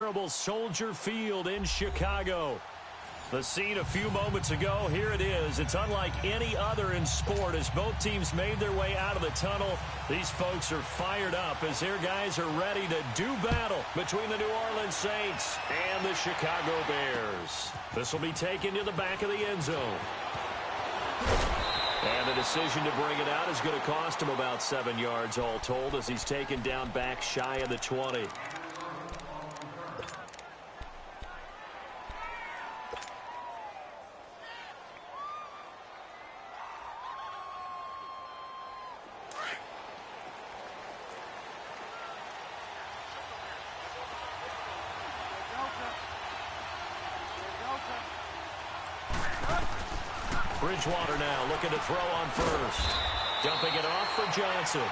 venerable Soldier Field in Chicago. The scene a few moments ago, here it is. It's unlike any other in sport as both teams made their way out of the tunnel. These folks are fired up as their guys are ready to do battle between the New Orleans Saints and the Chicago Bears. This will be taken to the back of the end zone. And the decision to bring it out is going to cost him about 7 yards all told as he's taken down back shy of the 20. Bridgewater now looking to throw on first. Dumping it off for Johnson.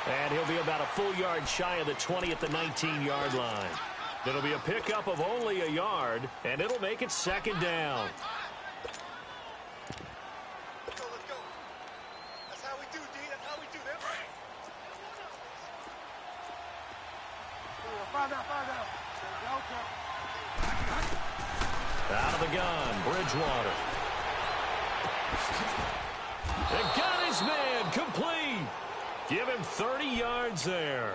And he'll be about a full yard shy of the 20 at the 19-yard line. It'll be a pickup of only a yard, and it'll make it second down. Let's go. That's how we do, D. That's how we do that. Out of the gun, Bridgewater. They got his man complete. Give him 30 yards there.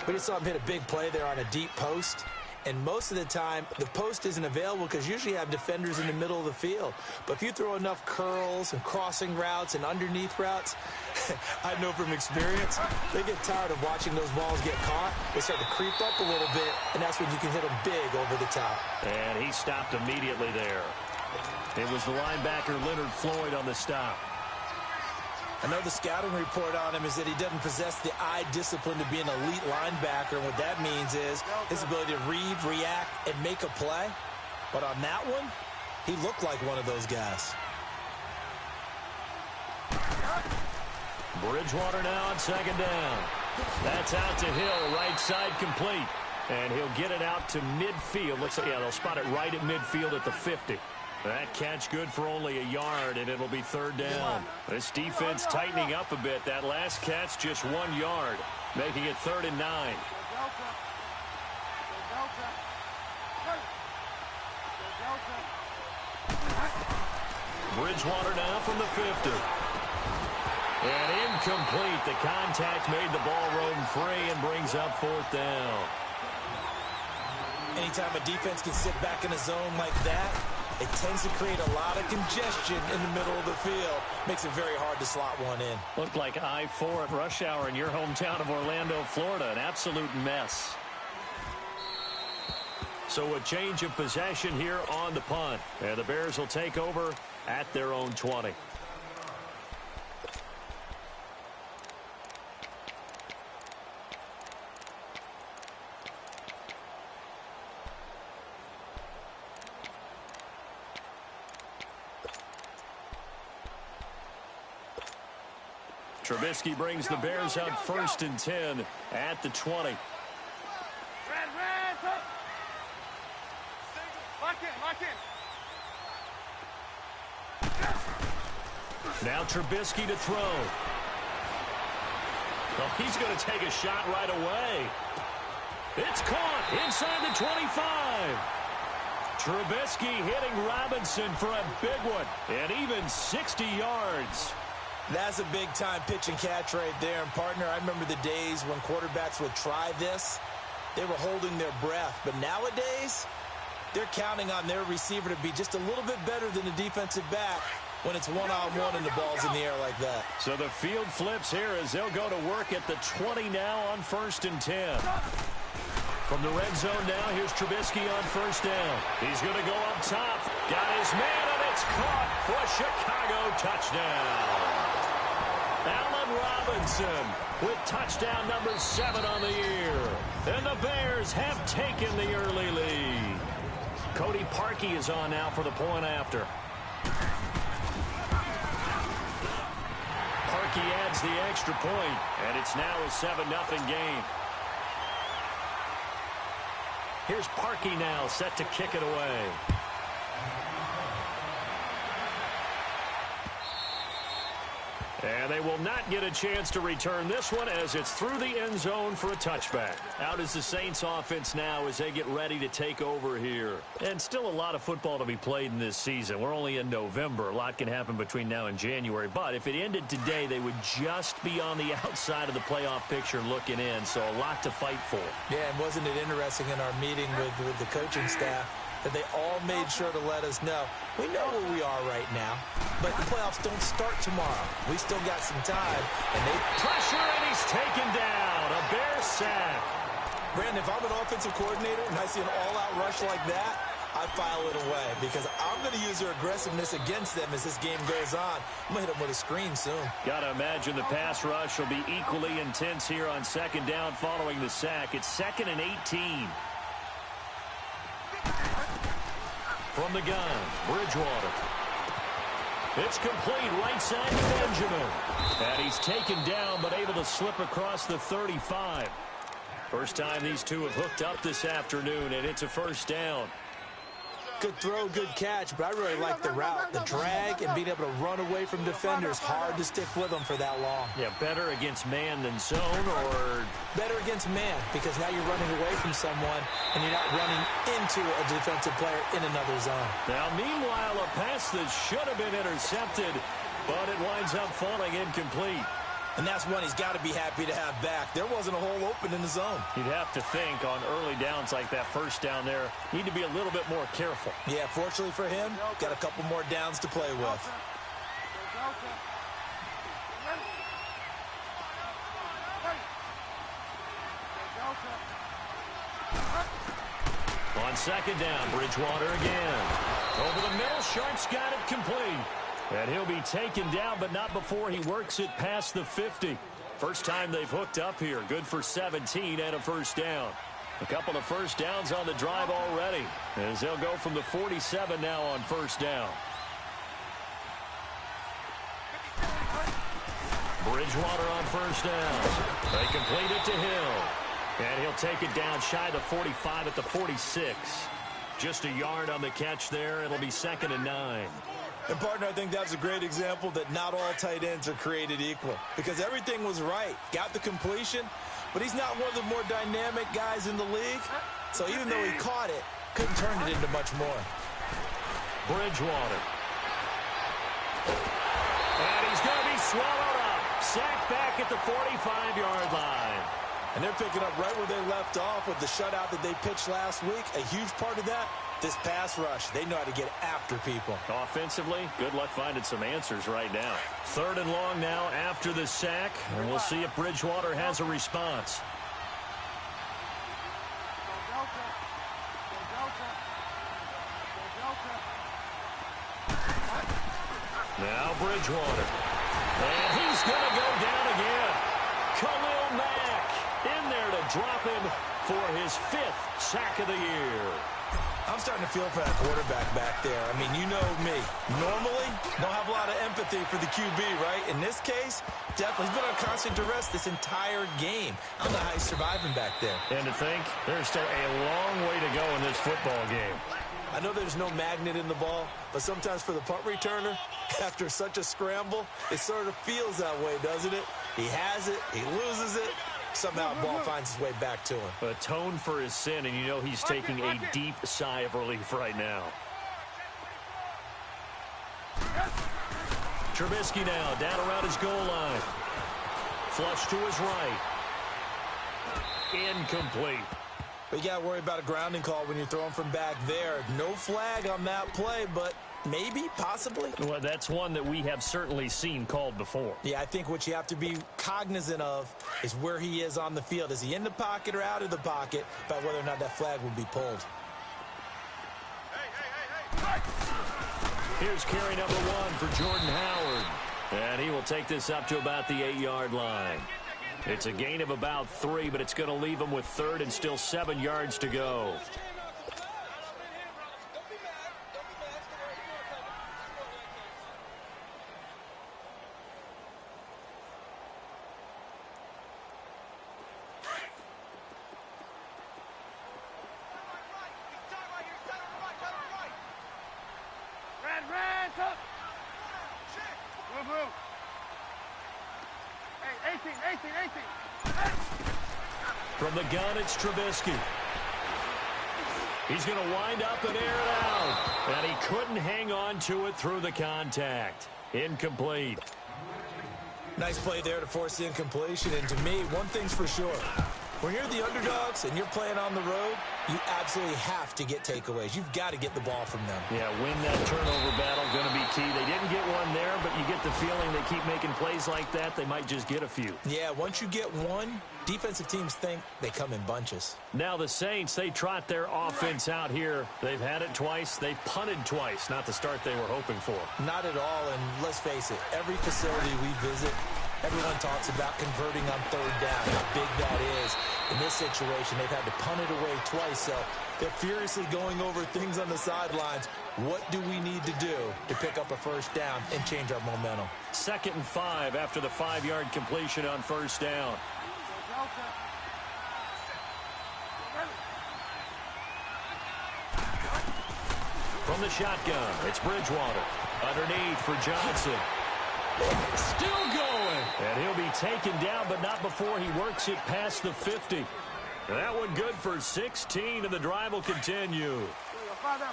We just saw him hit a big play there on a deep post. And most of the time, the post isn't available because usually you have defenders in the middle of the field. But if you throw enough curls and crossing routes and underneath routes, I know from experience, they get tired of watching those balls get caught. They start to creep up a little bit, and that's when you can hit them big over the top. And he stopped immediately there. It was the linebacker Leonard Floyd on the stop. I know the scouting report on him is that he doesn't possess the eye discipline to be an elite linebacker. And what that means is his ability to read, react, and make a play. But on that one, he looked like one of those guys. Bridgewater now on second down. That's out to Hill, right side complete. And he'll get it out to midfield. Looks like, yeah, they'll spot it right at midfield at the 50. That catch good for only a yard, and it'll be third down. This defense tightening up a bit. That last catch just 1 yard, making it 3rd and 9. Bridgewater now from the 50. And incomplete. The contact made the ball roam free and brings up 4th down. Anytime a defense can sit back in a zone like that, it tends to create a lot of congestion in the middle of the field. Makes it very hard to slot one in. Looked like I-4 at rush hour in your hometown of Orlando, Florida. An absolute mess. So a change of possession here on the punt. And the Bears will take over at their own 20. Trubisky brings the Bears up 1st and 10 at the 20. Now Trubisky to throw. Well, he's going to take a shot right away. It's caught inside the 25. Trubisky hitting Robinson for a big one, and even 60 yards. That's a big-time pitch and catch right there. And, partner, I remember the days when quarterbacks would try this. They were holding their breath. But nowadays, they're counting on their receiver to be just a little bit better than the defensive back when it's one-on-one and the ball's in the air like that. So the field flips here as they'll go to work at the 20 now on 1st and 10. From the red zone now, here's Trubisky on 1st down. He's going to go up top. Got his man, and it's caught for a Chicago touchdown. Allen Robinson with touchdown number 7 on the year. And the Bears have taken the early lead. Cody Parkey is on now for the point after. Parkey adds the extra point, and it's now a 7-0 game. Here's Parkey now set to kick it away. And they will not get a chance to return this one as it's through the end zone for a touchback. Out is the Saints offense now as they get ready to take over here. And still a lot of football to be played in this season. We're only in November. A lot can happen between now and January. But if it ended today, they would just be on the outside of the playoff picture looking in. So a lot to fight for. Yeah, and wasn't it interesting in our meeting with the coaching staff that they all made sure to let us know, we know where we are right now, but the playoffs don't start tomorrow. We still got some time, and they pressure, and he's taken down. A Bear sack. Brandon, if I'm an offensive coordinator and I see an all-out rush like that, I file it away because I'm going to use their aggressiveness against them as this game goes on. I'm going to hit them with a screen soon. Got to imagine the pass rush will be equally intense here on second down following the sack. It's 2nd and 18. From the gun, Bridgewater. It's complete right side to Benjamin. And he's taken down but able to slip across the 35. First time these two have hooked up this afternoon, and it's a first down. Good throw, good catch, but I really like the route. The drag and being able to run away from defenders. Hard to stick with them for that long. Yeah, better against man than zone, or better against man because now you're running away from someone and you're not running into a defensive player in another zone. Now, meanwhile, a pass that should have been intercepted, but it winds up falling incomplete. And that's one he's got to be happy to have back. There wasn't a hole open in the zone. You'd have to think on early downs like that first down there, need to be a little bit more careful. Yeah, fortunately for him, got a couple more downs to play with. On second down, Bridgewater again. Over the middle, Sharp's got it complete. And he'll be taken down, but not before he works it past the 50. First time they've hooked up here. Good for 17 and a first down. A couple of first downs on the drive already, as they'll go from the 47 now on first down. Bridgewater on first down. They complete it to Hill. And he'll take it down shy of the 45 at the 46. Just a yard on the catch there. It'll be 2nd and 9. And, partner, I think that's a great example that not all tight ends are created equal because everything was right. Got the completion, but he's not one of the more dynamic guys in the league. So even though he caught it, couldn't turn it into much more. Bridgewater. And he's going to be swallowed up. Sacked back at the 45-yard line. And they're picking up right where they left off with the shutout that they pitched last week. A huge part of that, this pass rush. They know how to get after people. Offensively, good luck finding some answers right now. 3rd and long now after the sack. And we'll see if Bridgewater has a response. Now Bridgewater. And he's going to go down again. Khalil Mack in there to drop him for his 5th sack of the year. I'm starting to feel for that quarterback back there. I mean, you know me. Normally, don't have a lot of empathy for the QB, right? In this case, definitely. He's been on constant duress this entire game. I don't know how he's surviving back there. And to think, there's still a long way to go in this football game. I know there's no magnet in the ball, but sometimes for the punt returner, after such a scramble, it sort of feels that way, doesn't it? He has it, he loses it, somehow the ball finds its way back to him. Atone for his sin, and you know he's taking a deep sigh of relief right now. Trubisky now down around his goal line. Flush to his right. Incomplete. But you got to worry about a grounding call when you're throwing from back there. No flag on that play, but maybe, possibly. Well, that's one that we have certainly seen called before. Yeah, I think what you have to be cognizant of is where he is on the field. Is he in the pocket or out of the pocket about whether or not that flag will be pulled. Here's carry number 1 for Jordan Howard. And he will take this up to about the 8-yard line. It's a gain of about 3, but it's going to leave him with 3rd and still 7 yards to go. From the gun, it's Trubisky. He's going to wind up and air it out. And he couldn't hang on to it through the contact. Incomplete. Nice play there to force the incompletion. And to me, one thing's for sure. When you're the underdogs and you're playing on the road, you absolutely have to get takeaways. You've got to get the ball from them. Yeah, win that turnover battle, going to be key. They didn't get one there, but you get the feeling they keep making plays like that, they might just get a few. Yeah, once you get one, defensive teams think they come in bunches. Now the Saints, they trot their offense out here. They've had it twice. They've punted twice. Not the start they were hoping for. Not at all, and let's face it, every facility we visit, everyone talks about converting on third down, how big that is. In this situation, they've had to punt it away twice, so they're furiously going over things on the sidelines. What do we need to do to pick up a first down and change our momentum? 2nd and 5 after the 5-yard completion on first down. From the shotgun, it's Bridgewater. Underneath for Johnson. Still going. And he'll be taken down, but not before he works it past the 50. That one good for 16, and the drive will continue.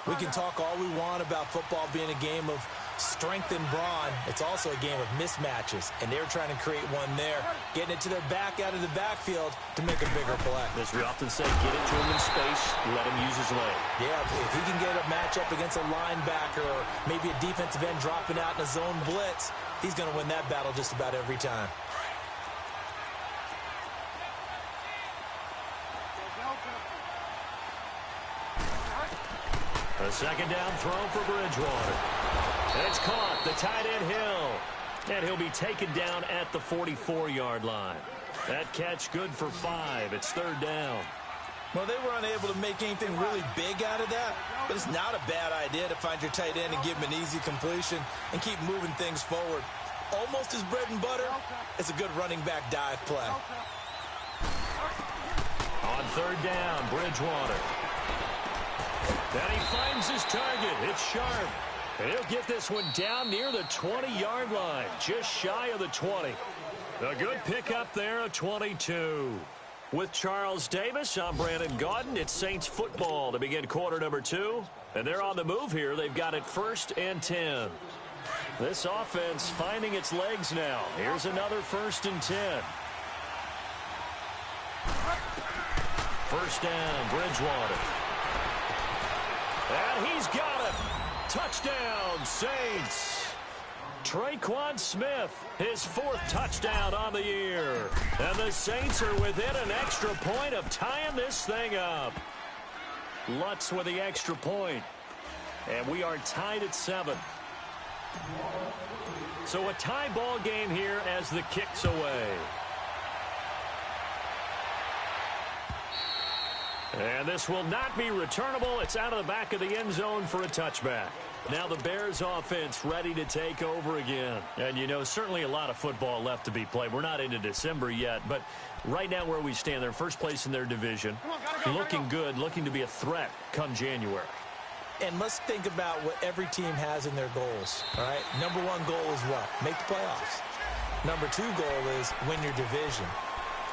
We can talk all we want about football being a game of strength and brawn. It's also a game of mismatches, and they're trying to create one there, getting it to their back out of the backfield to make a bigger play. As we often say, get it to him in space, let him use his leg. Yeah, if he can get a matchup against a linebacker or maybe a defensive end dropping out in a zone blitz, he's going to win that battle just about every time. A 2nd down throw for Bridgewater. And it's caught, the tight end Hill. And he'll be taken down at the 44-yard line. That catch good for 5. It's 3rd down. Well, they were unable to make anything really big out of that, but it's not a bad idea to find your tight end and give him an easy completion and keep moving things forward. Almost his bread and butter. It's a good running back dive play. On 3rd down, Bridgewater. And he finds his target. It's Sharp. And he'll get this one down near the 20-yard line, just shy of the 20. A good pickup there, a 22. With Charles Davis, I'm Brandon Gaudin. It's Saints football to begin quarter number 2. And they're on the move here. They've got it 1st and 10. This offense finding its legs now. Here's another 1st and 10. 1st down, Bridgewater. And he's got it. Touchdown, Saints. Traquan Smith, his 4th touchdown on the year. And the Saints are within an extra point of tying this thing up. Lutz with the extra point. And we are tied at 7. So a tie ball game here as the kick's away. And this will not be returnable. It's out of the back of the end zone for a touchback. Now the Bears offense ready to take over again. And, you know, certainly a lot of football left to be played. We're not into December yet, but right now where we stand, they're first place in their division. Looking good, looking to be a threat come January. And let's think about what every team has in their goals, all right? Number 1 goal is what? Make the playoffs. Number 2 goal is win your division.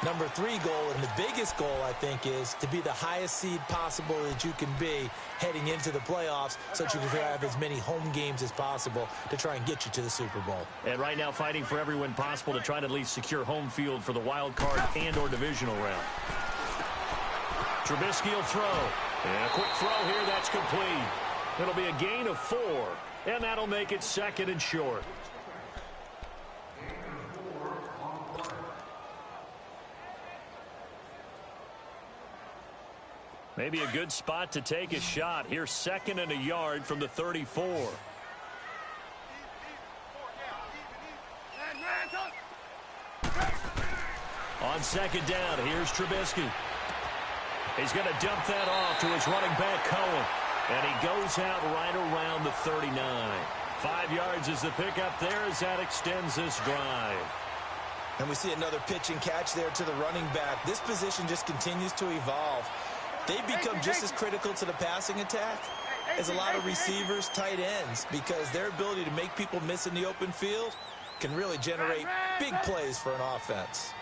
Number 3 goal, and the biggest goal, I think, is to be the highest seed possible that you can be heading into the playoffs so that you can have as many home games as possible to try and get you to the Super Bowl. And right now fighting for every win possible to try to at least secure home field for the wild card and or divisional round. Trubisky will throw. And a quick throw here, that's complete. It'll be a gain of 4, and that'll make it 2nd and short. Maybe a good spot to take a shot. Here's 2nd and a yard from the 34. On 2nd down, here's Trubisky. He's going to dump that off to his running back, Cohen. And he goes out right around the 39. 5 yards is the pickup there as that extends this drive. And we see another pitch and catch there to the running back. This position just continues to evolve. They become just as critical to the passing attack as a lot of receivers, tight ends, because their ability to make people miss in the open field can really generate big plays for an offense.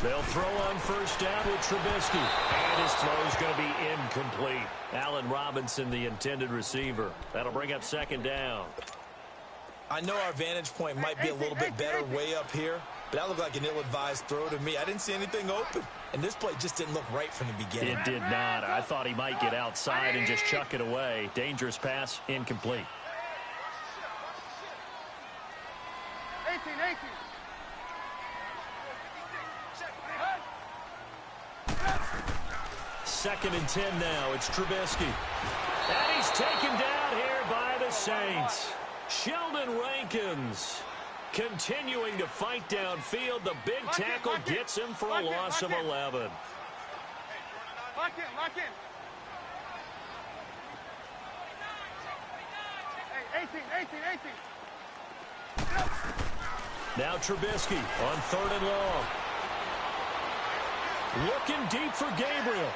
They'll throw on first down with Trubisky. And his throw is going to be incomplete. Allen Robinson, the intended receiver. That'll bring up second down. I know our vantage point might be a little bit better way up here, but that looked like an ill-advised throw to me. I didn't see anything open, and this play just didn't look right from the beginning. It did not. I thought he might get outside and just chuck it away. Dangerous pass, incomplete. 18. Second and 10 now. It's Trubisky. And he's taken down here by the Saints. Sheldon Rankins continuing to fight downfield. The big tackle gets him for a loss of 11. Lock in. Hey, 18. Now Trubisky on third and long. Looking deep for Gabriel.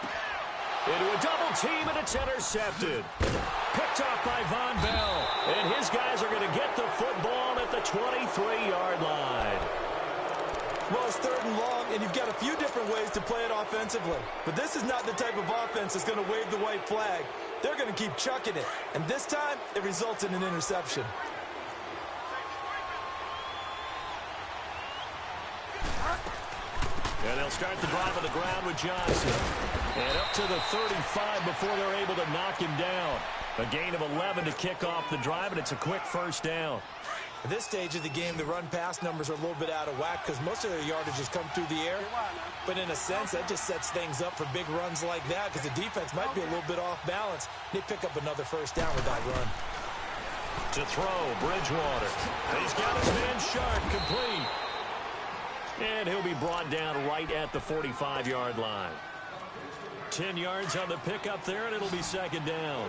Into a double team, and it's intercepted. Picked off by Von Bell. And his guys are going to get the football at the 23-yard line. Well, it's third and long, and you've got a few different ways to play it offensively. But this is not the type of offense that's going to wave the white flag. They're going to keep chucking it. And this time, it results in an interception. And they'll start the drive on the ground with Johnson. And up to the 35 before they're able to knock him down. A gain of 11 to kick off the drive, and it's a quick first down. At this stage of the game, the run-pass numbers are a little bit out of whack because most of their yardage has come through the air. But in a sense, that just sets things up for big runs like that because the defense might be a little bit off balance. They pick up another first down with that run. To throw, Bridgewater. He's got his man Sharp complete. And he'll be brought down right at the 45-yard line. 10 yards on the pickup there, and it'll be second down.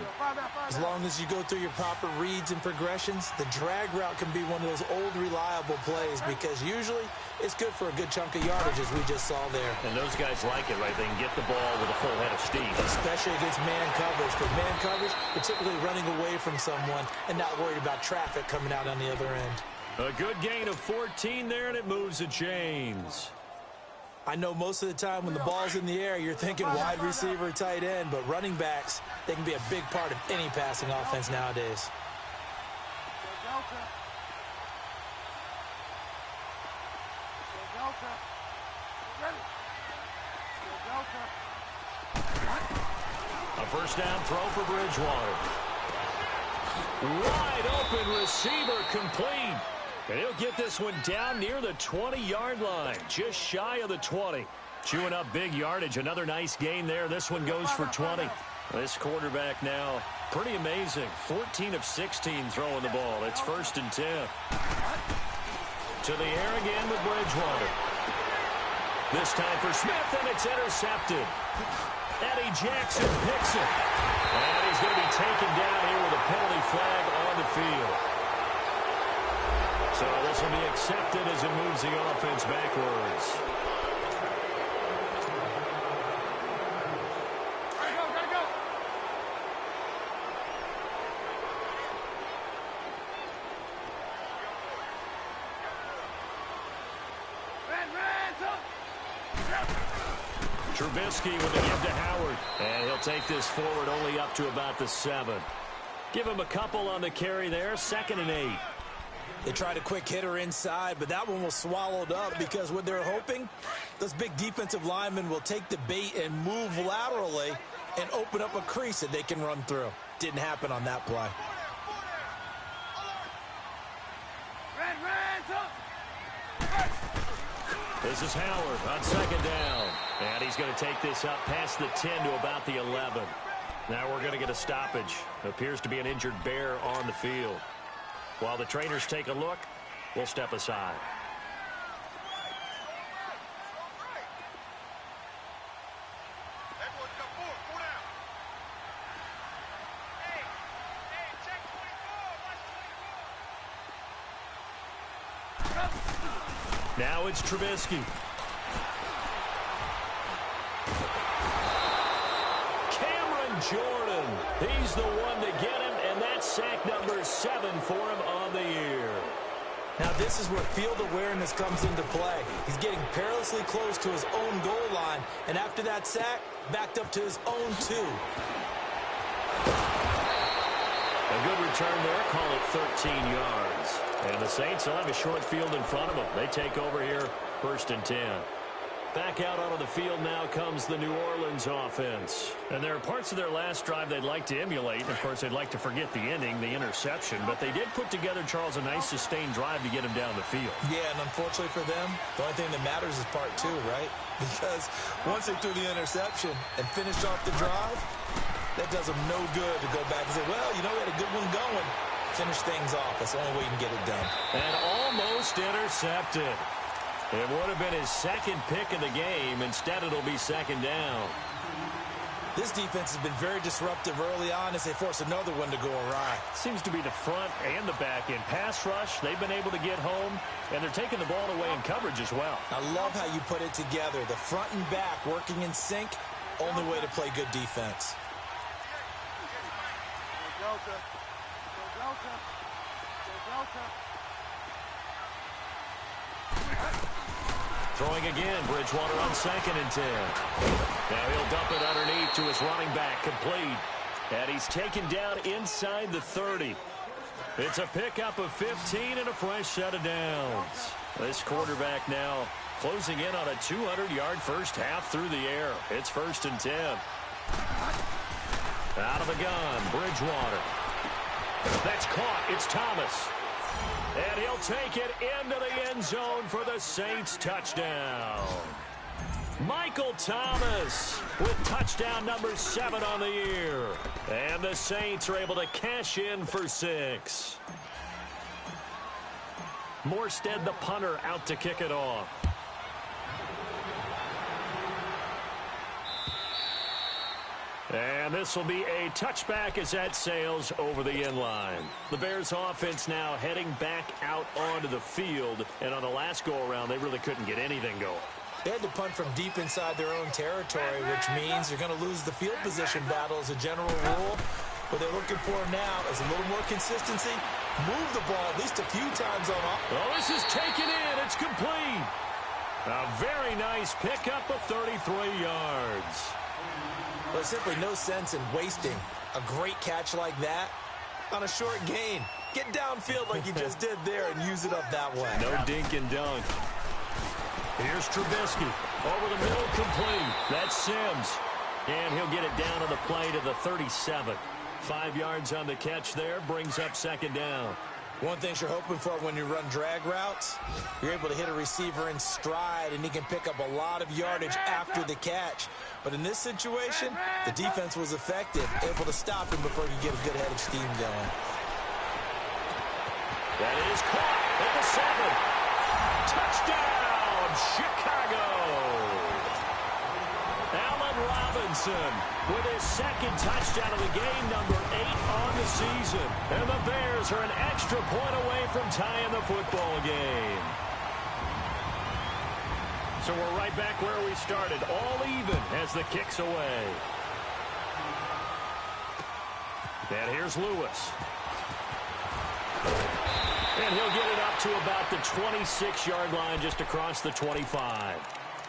As long as you go through your proper reads and progressions, the drag route can be one of those old, reliable plays because usually it's good for a good chunk of yardage, as we just saw there. And those guys like it, right? They can get the ball with a full head of steam. Especially against man coverage. Because man coverage, particularly running away from someone and not worried about traffic coming out on the other end. A good gain of 14 there, and it moves the chains. I know most of the time when the ball's in the air, you're thinking wide receiver, tight end, but running backs, they can be a big part of any passing offense nowadays. A first down throw for Bridgewater. Wide open receiver complete. And he'll get this one down near the 20-yard line, just shy of the 20. Chewing up big yardage. Another nice gain there. This one goes for 20. This quarterback now, pretty amazing. 14 of 16 throwing the ball. It's first and 10. To the air again with Bridgewater. This time for Smith, and it's intercepted. Eddie Jackson picks it. And he's going to be taken down here with a penalty flag on the field. So this will be accepted as it moves the offense backwards. Gotta go. Trubisky with a give to Howard. And he'll take this forward only up to about the 7. Give him a couple on the carry there. 2nd and 8. They tried a quick hitter inside, but that one was swallowed up because what they're hoping, those big defensive linemen will take the bait and move laterally and open up a crease that they can run through. Didn't happen on that play. This is Howard on 2nd down. And he's going to take this up past the 10 to about the 11. Now we're going to get a stoppage. Appears to be an injured Bear on the field. While the trainers take a look, we'll step aside. Everyone come forward. Go down. Hey, check 24. Watch 24. Now it's Trubisky. Cameron Jordan. He's the one to get him, and that's sack number 7 for him on the year. Now this is where field awareness comes into play. He's getting perilously close to his own goal line, and after that sack, backed up to his own 2. A good return there, call it 13 yards. And the Saints will have a short field in front of them. They take over here, 1st and 10. Back out onto the field now comes the New Orleans offense. And there are parts of their last drive they'd like to emulate. And of course, they'd like to forget the ending, the interception. But they did put together, Charles, a nice sustained drive to get him down the field. Yeah, and unfortunately for them, the only thing that matters is part 2, right? Because once they threw the interception and finished off the drive, that does them no good to go back and say, well, you know, we had a good one going. Finish things off. That's the only way you can get it done. And almost intercepted. It would have been his second pick of the game. Instead, it'll be 2nd down. This defense has been very disruptive early on as they force another one to go awry. Seems to be the front and the back end. Pass rush, they've been able to get home, and they're taking the ball away in coverage as well. I love how you put it together. The front and back working in sync, only way to play good defense. Throwing again, Bridgewater on 2nd and 10. Now he'll dump it underneath to his running back, complete. And he's taken down inside the 30. It's a pickup of 15 and a fresh set of downs. This quarterback now closing in on a 200-yard first half through the air. It's 1st and 10. Out of the gun, Bridgewater. That's caught. It's Thomas. And he'll take it into the end zone for the Saints touchdown. Michael Thomas with touchdown number 7 on the year. And the Saints are able to cash in for 6. Morstead, the punter, out to kick it off. And this will be a touchback as that sails over the end line. The Bears offense now heading back out onto the field. And on the last go-around, they really couldn't get anything going. They had to punt from deep inside their own territory, which means you're going to lose the field position battle as a general rule. What they're looking for now is a little more consistency. Move the ball at least a few times on off. Oh, this is taken in. It's complete. A very nice pickup of 33 yards. There's simply no sense in wasting a great catch like that on a short gain. Get downfield like you just did there and use it up that way. No dink and dunk. Here's Trubisky. Over the middle, complete. That's Sims. And he'll get it down on the play to the 37. 5 yards on the catch there. Brings up 2nd down. One thing you're hoping for when you run drag routes, you're able to hit a receiver in stride, and he can pick up a lot of yardage after the catch. But in this situation, the defense was effective, able to stop him before he could get a good head of steam going. That is caught at the 7. Touchdown, Chicago! Allen Robinson with his 2nd touchdown of the game, number 8 on the season. And the Bears are an extra point away from tying the football game. So we're right back where we started, all even as the kick's away. And here's Lewis. And he'll get it up to about the 26-yard line, just across the 25.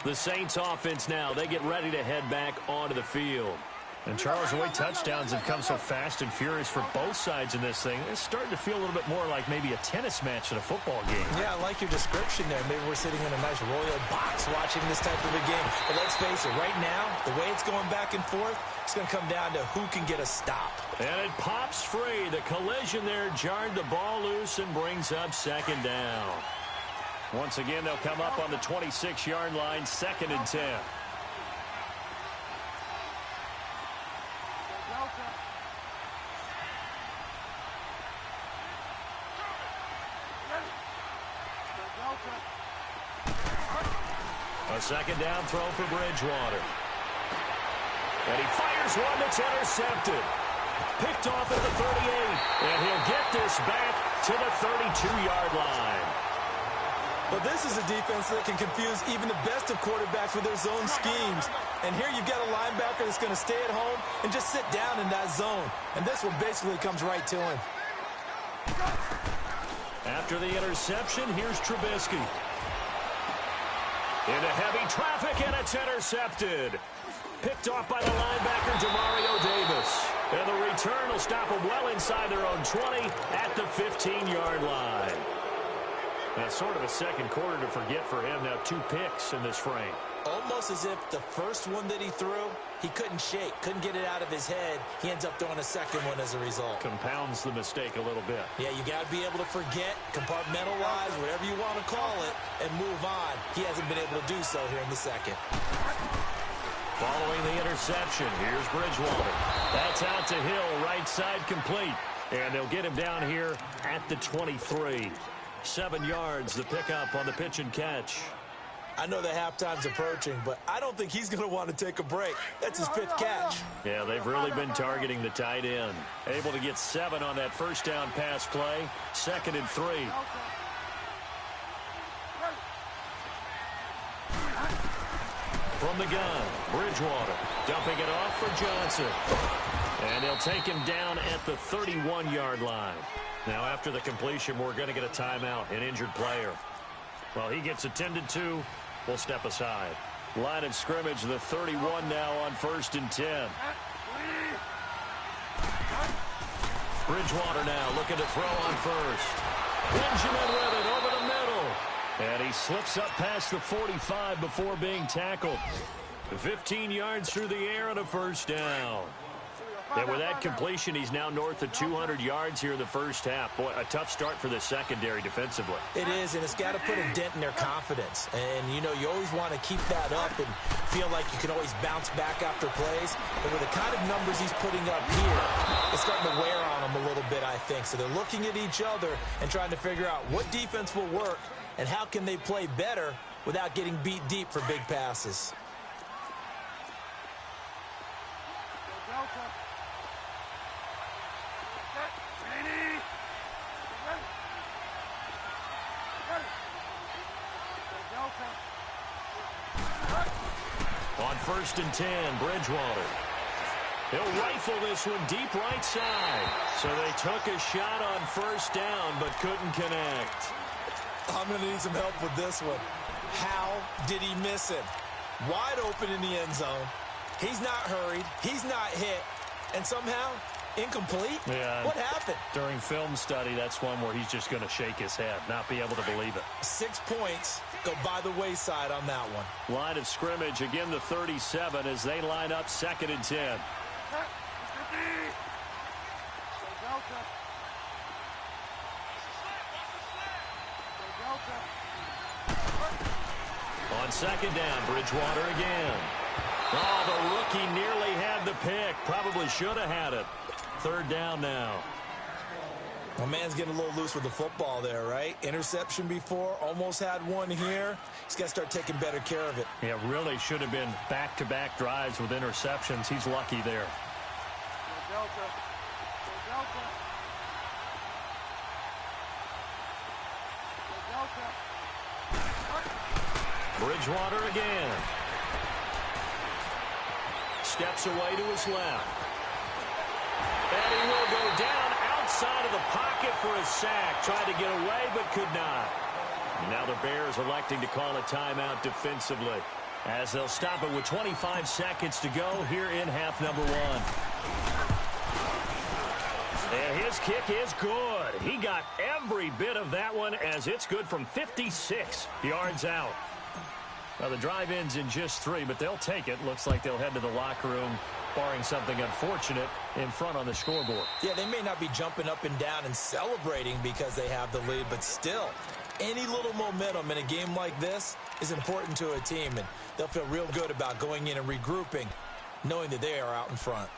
The Saints offense now, they get ready to head back onto the field. And Charles, the way touchdowns have come so fast and furious for both sides in this thing, it's starting to feel a little bit more like maybe a tennis match in a football game. Yeah, I like your description there. Maybe we're sitting in a nice royal box watching this type of a game. But let's face it, right now, the way it's going back and forth, it's going to come down to who can get a stop. And it pops free. The collision there jarred the ball loose and brings up 2nd down. Once again, they'll come up on the 26-yard line, 2nd and 10. A 2nd down throw for Bridgewater. And he fires one that's intercepted. Picked off at the 38. And he'll get this back to the 32-yard line. But this is a defense that can confuse even the best of quarterbacks with their zone schemes. And here you've got a linebacker that's going to stay at home and just sit down in that zone. And this one basically comes right to him. After the interception, here's Trubisky. Into heavy traffic, and it's intercepted. Picked off by the linebacker, Demario Davis. And the return will stop them well inside their own 20 at the 15-yard line. That's sort of a second quarter to forget for him. Now 2 picks in this frame. Almost as if the first one that he threw, he couldn't shake, couldn't get it out of his head. He ends up throwing a second one as a result. Compounds the mistake a little bit. Yeah, you got to be able to forget, compartmentalize, whatever you want to call it, and move on. He hasn't been able to do so here in the second. Following the interception, here's Bridgewater. That's out to Hill, right side complete. And they'll get him down here at the 23. 7 yards, the pickup on the pitch and catch. I know the halftime's approaching, but I don't think he's going to want to take a break. That's his 5th catch. Yeah, they've really been targeting the tight end. Able to get 7 on that first down pass play. 2nd and 3. From the gun, Bridgewater dumping it off for Johnson. And they'll take him down at the 31-yard line. Now, after the completion, we're going to get a timeout, an injured player. Well, he gets attended to. We'll step aside. Line of scrimmage, the 31 now on 1st and 10. Bridgewater now looking to throw on first. Benjamin with it over the middle. And he slips up past the 45 before being tackled. 15 yards through the air and a first down. And with that completion, he's now north of 200 yards here in the first half. Boy, a tough start for the secondary defensively. It is, and it's got to put a dent in their confidence. And, you know, you always want to keep that up and feel like you can always bounce back after plays. But with the kind of numbers he's putting up here, it's starting to wear on them a little bit, I think. So they're looking at each other and trying to figure out what defense will work and how can they play better without getting beat deep for big passes. On 1st and 10, Bridgewater. He'll rifle this one deep right side. So they took a shot on first down but couldn't connect. I'm going to need some help with this one. How did he miss him? Wide open in the end zone. He's not hurried. He's not hit. And somehow, incomplete? Yeah. What happened? During film study, that's one where he's just going to shake his head, not be able to believe it. 6 points go by the wayside on that one. Line of scrimmage, again the 37 as they line up 2nd and 10. On 2nd down, Bridgewater again. Oh, the rookie nearly had the pick. Probably should have had it. 3rd down now. My man's getting a little loose with the football there, right? Interception before, almost had one here. He's got to start taking better care of it. Yeah, really should have been back-to-back drives with interceptions. He's lucky there. Bridgewater again. Steps away to his left. And he will go down outside of the pocket for a sack. Tried to get away, but could not. Now the Bears electing to call a timeout defensively, as they'll stop it with 25 seconds to go here in half number 1. And his kick is good. He got every bit of that one, as it's good from 56 yards out. Well, the drive ends in just 3, but they'll take it. Looks like they'll head to the locker room, barring something unfortunate, in front on the scoreboard. Yeah, they may not be jumping up and down and celebrating because they have the lead, but still, any little momentum in a game like this is important to a team, and they'll feel real good about going in and regrouping, knowing that they are out in front.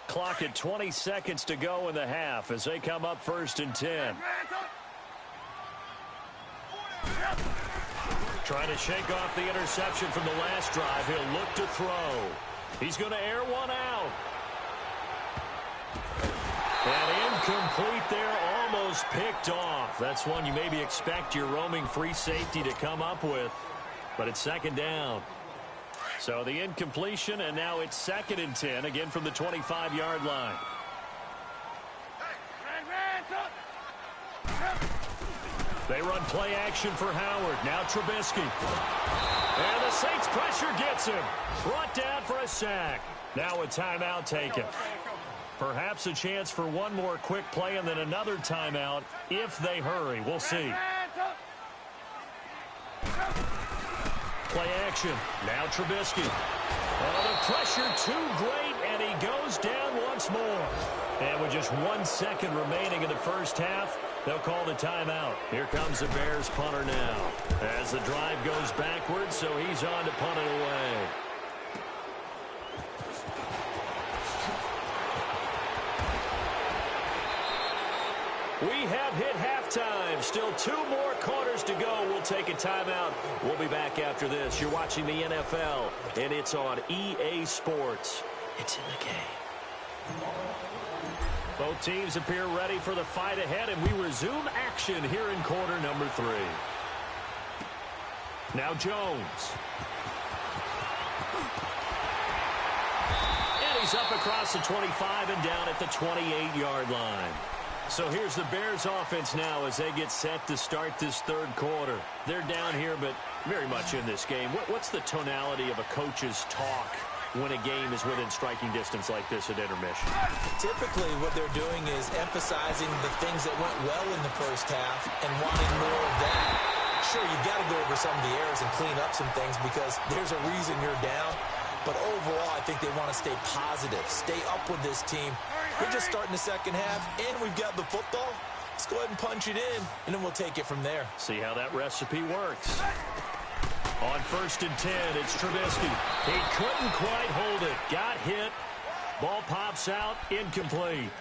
Clock at 20 seconds to go in the half as they come up 1st and 10. Trying to shake off the interception from the last drive. He'll look to throw. He's going to air one out. And incomplete there, almost picked off. That's one you maybe expect your roaming free safety to come up with. But it's 2nd down. So the incompletion, and now it's 2nd and 10, again from the 25-yard line. They run play action for Howard. Now Trubisky. And the Saints pressure gets him. Brought down for a sack. Now a timeout taken. Perhaps a chance for one more quick play and then another timeout if they hurry. We'll see. Play action. Now Trubisky. Oh, the pressure too great, and he goes down once more. And with just 1 second remaining in the first half, they'll call the timeout. Here comes the Bears punter now. As the drive goes backwards, so he's on to punt it away. We have hit halftime. Still 2 more quarters to go. We'll take a timeout. We'll be back after this. You're watching the NFL, and it's on EA Sports. It's in the game. Both teams appear ready for the fight ahead, and we resume action here in quarter number 3. Now Jones. And he's up across the 25 and down at the 28-yard line. So here's the Bears offense now as they get set to start this third quarter. They're down here, but very much in this game. What's the tonality of a coach's talk when a game is within striking distance like this at intermission? Typically, what they're doing is emphasizing the things that went well in the first half and wanting more of that. Sure, you've got to go over some of the errors and clean up some things because there's a reason you're down. But overall, I think they want to stay positive, stay up with this team. We're just starting the second half, and we've got the football. Let's go ahead and punch it in, and then we'll take it from there. See how that recipe works. On 1st and 10, it's Trubisky. He couldn't quite hold it. Got hit. Ball pops out, incomplete.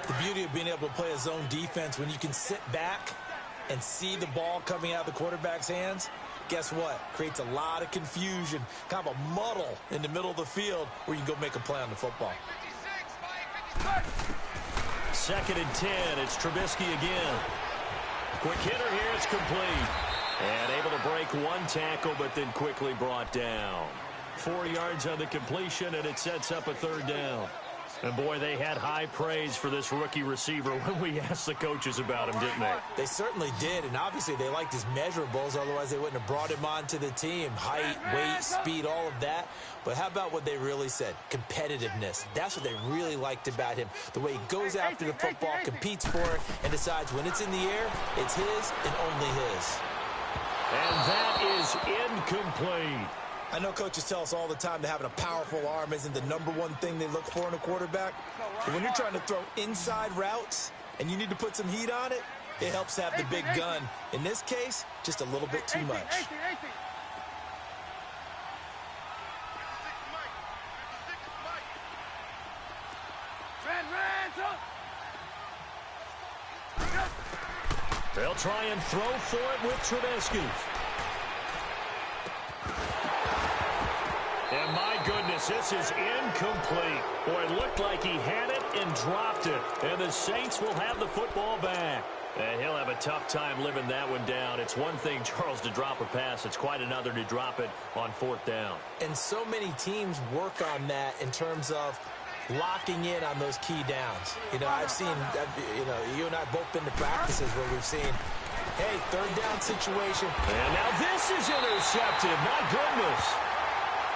The beauty of being able to play a zone defense when you can sit back and see the ball coming out of the quarterback's hands, guess what? Creates a lot of confusion, kind of a muddle in the middle of the field where you can go make a play on the football. 2nd and 10, it's Trubisky again. Quick hitter here, it's complete. And able to break 1 tackle, but then quickly brought down. 4 yards on the completion, and it sets up a 3rd down. And, boy, they had high praise for this rookie receiver when we asked the coaches about him, didn't they? They certainly did, and obviously they liked his measurables. Otherwise, they wouldn't have brought him onto the team. Height, weight, speed, all of that. But how about what they really said? Competitiveness. That's what they really liked about him. The way he goes after the football, competes for it, and decides when it's in the air, it's his and only his. And that is incomplete. I know coaches tell us all the time that having a powerful arm isn't the #1 thing they look for in a quarterback. But when you're trying to throw inside routes and you need to put some heat on it, it helps to have the big gun. In this case, just a little bit too much. They'll try and throw for it with Trubisky. And my goodness, this is incomplete. Boy, it looked like he had it and dropped it. And the Saints will have the football back. And he'll have a tough time living that one down. It's one thing, Charles, to drop a pass. It's quite another to drop it on 4th down. And so many teams work on that in terms of locking in on those key downs. You know, I've seen, you and I both been to practices where we've seen, hey, 3rd down situation. And now this is intercepted. My goodness.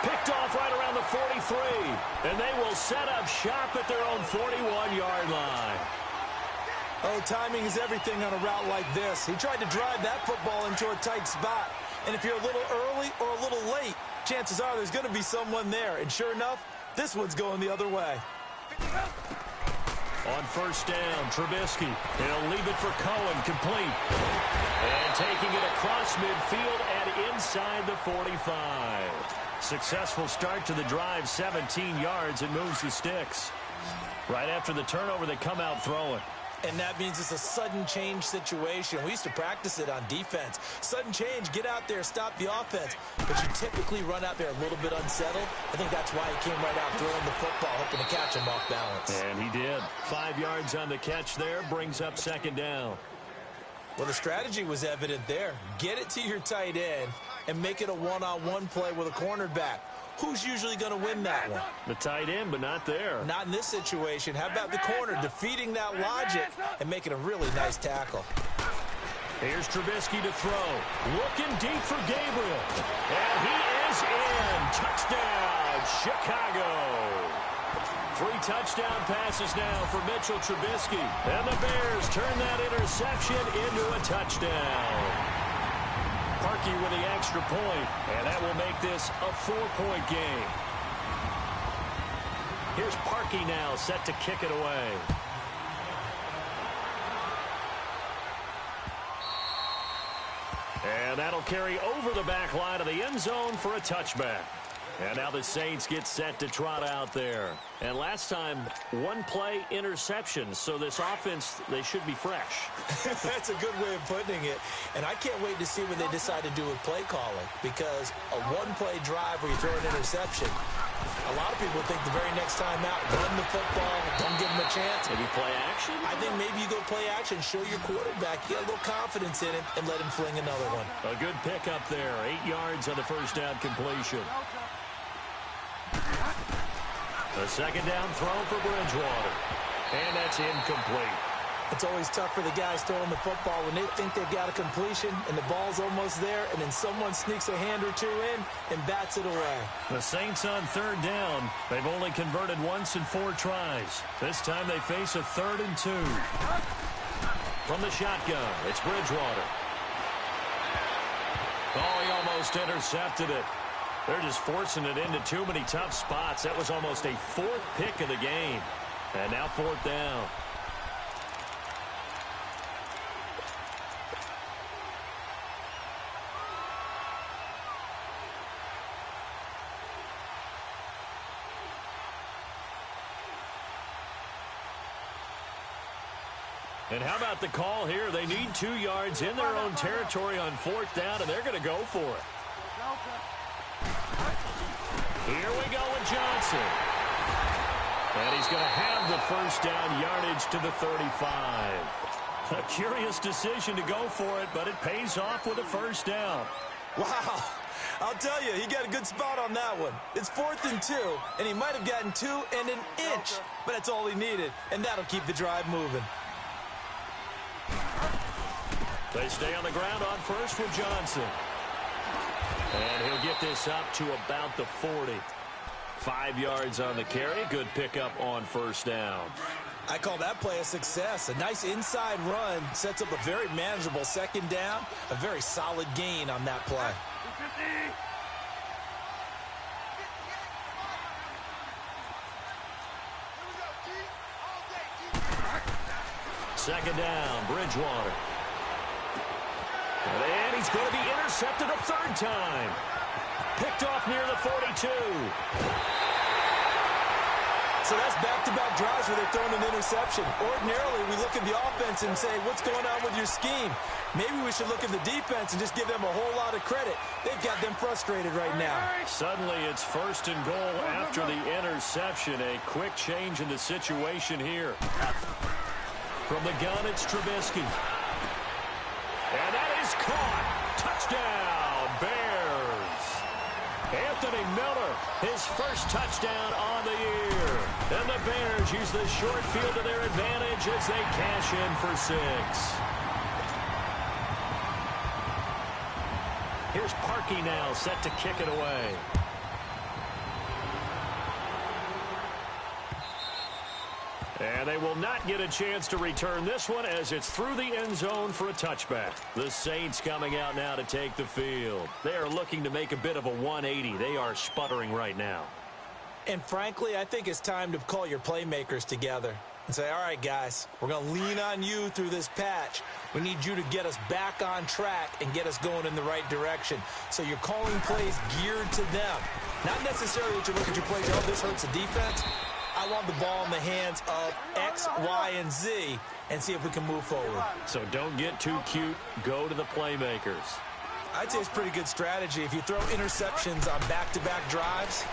Picked off right around the 43. And they will set up shop at their own 41-yard line. Oh, timing is everything on a route like this. He tried to drive that football into a tight spot. And if you're a little early or a little late, chances are there's going to be someone there. And sure enough, this one's going the other way. On 1st down, Trubisky. He'll leave it for Cohen, complete. And taking it across midfield and inside the 45. Successful start to the drive, 17 yards, and moves the sticks. Right after the turnover, they come out throwing. And that means it's a sudden change situation. We used to practice it on defense. Sudden change, get out there, stop the offense. But you typically run out there a little bit unsettled. I think that's why he came right out throwing the football, hoping to catch him off balance. And he did. 5 yards on the catch there, brings up 2nd down. Well, the strategy was evident there. Get it to your tight end and make it a one-on-one play with a cornerback. Who's usually going to win that one? The tight end, but not there. Not in this situation. How about the corner defeating that logic and making a really nice tackle? Here's Trubisky to throw. Looking deep for Gabriel. And he is in. Touchdown, Chicago. 3 touchdown passes now for Mitchell Trubisky. And the Bears turn that interception into a touchdown. Parkey with the extra point, and that will make this a 4-point game. Here's Parkey now set to kick it away. And that'll carry over the back line of the end zone for a touchback. And now the Saints get set to trot out there. And last time, 1-play interception. So this offense, they should be fresh. That's a good way of putting it. And I can't wait to see what they decide to do with play calling. Because a 1-play drive where you throw an interception, a lot of people think the very next time out, run the football, don't give them a chance. Maybe play action? I think maybe you go play action, show your quarterback, get a little confidence in it, and let him fling another one. A good pickup there. 8 yards on the first down completion. A second down throw for Bridgewater. And that's incomplete. It's always tough for the guys throwing the football when they think they've got a completion and the ball's almost there, and then someone sneaks a hand or two in and bats it away. The Saints on third down. They've only converted once in 4 tries. This time they face a 3rd and 2. From the shotgun, it's Bridgewater. Oh, he almost intercepted it. They're just forcing it into too many tough spots. That was almost a 4th pick of the game. And now 4th down. And how about the call here? They need 2 yards in their own territory on 4th down, and they're going to go for it. Here we go with Johnson. And he's going to have the first down yardage to the 35. A curious decision to go for it, but it pays off with a first down. Wow. I'll tell you, he got a good spot on that one. It's 4th and 2, and he might have gotten 2 and an inch, but that's all he needed, and that'll keep the drive moving. They stay on the ground on first with Johnson. And he'll get this up to about the 40. 5 yards on the carry. Good pickup on first down. I call that play a success. A nice inside run sets up a very manageable second down. A very solid gain on that play. Second down, Bridgewater. And he's going to be intercepted a 3rd time. Picked off near the 42. So that's back-to-back drives where they're throwing an interception. Ordinarily, we look at the offense and say, what's going on with your scheme? Maybe we should look at the defense and just give them a whole lot of credit. They've got them frustrated right now. Suddenly, it's 1st and goal after the interception. A quick change in the situation here. From the gun, it's Trubisky. And that is caught. Touchdown, Bears. Anthony Miller, his first touchdown on the year. And the Bears use the short field to their advantage as they cash in for 6. Here's Parkey now set to kick it away. And they will not get a chance to return this one as it's through the end zone for a touchback. The Saints coming out now to take the field. They are looking to make a bit of a 180. They are sputtering right now. And frankly, I think it's time to call your playmakers together and say, all right, guys, we're going to lean on you through this patch. We need you to get us back on track and get us going in the right direction. So you're calling plays geared to them. Not necessarily that you look at your plays, oh, this hurts the defense. I want the ball in the hands of X, Y, and Z and see if we can move forward. So don't get too cute. Go to the playmakers. I'd say it's pretty good strategy. If you throw interceptions on back-to-back drives,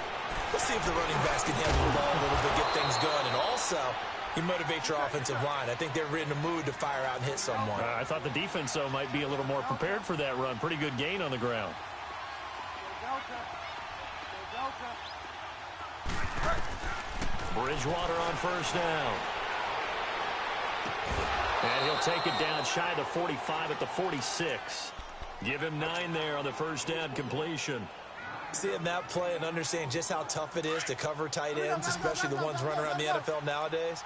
let's see if the running backs can handle the ball a little bit, get things going. And also, you motivate your offensive line. I think they're in the mood to fire out and hit someone. I thought the defense, though, might be a little more prepared for that run. Pretty good gain on the ground. Bridgewater on first down. And he'll take it down shy of the 45 at the 46. Give him 9 there on the first down completion. Seeing that play and understanding just how tough it is to cover tight ends, especially the ones running around the NFL nowadays,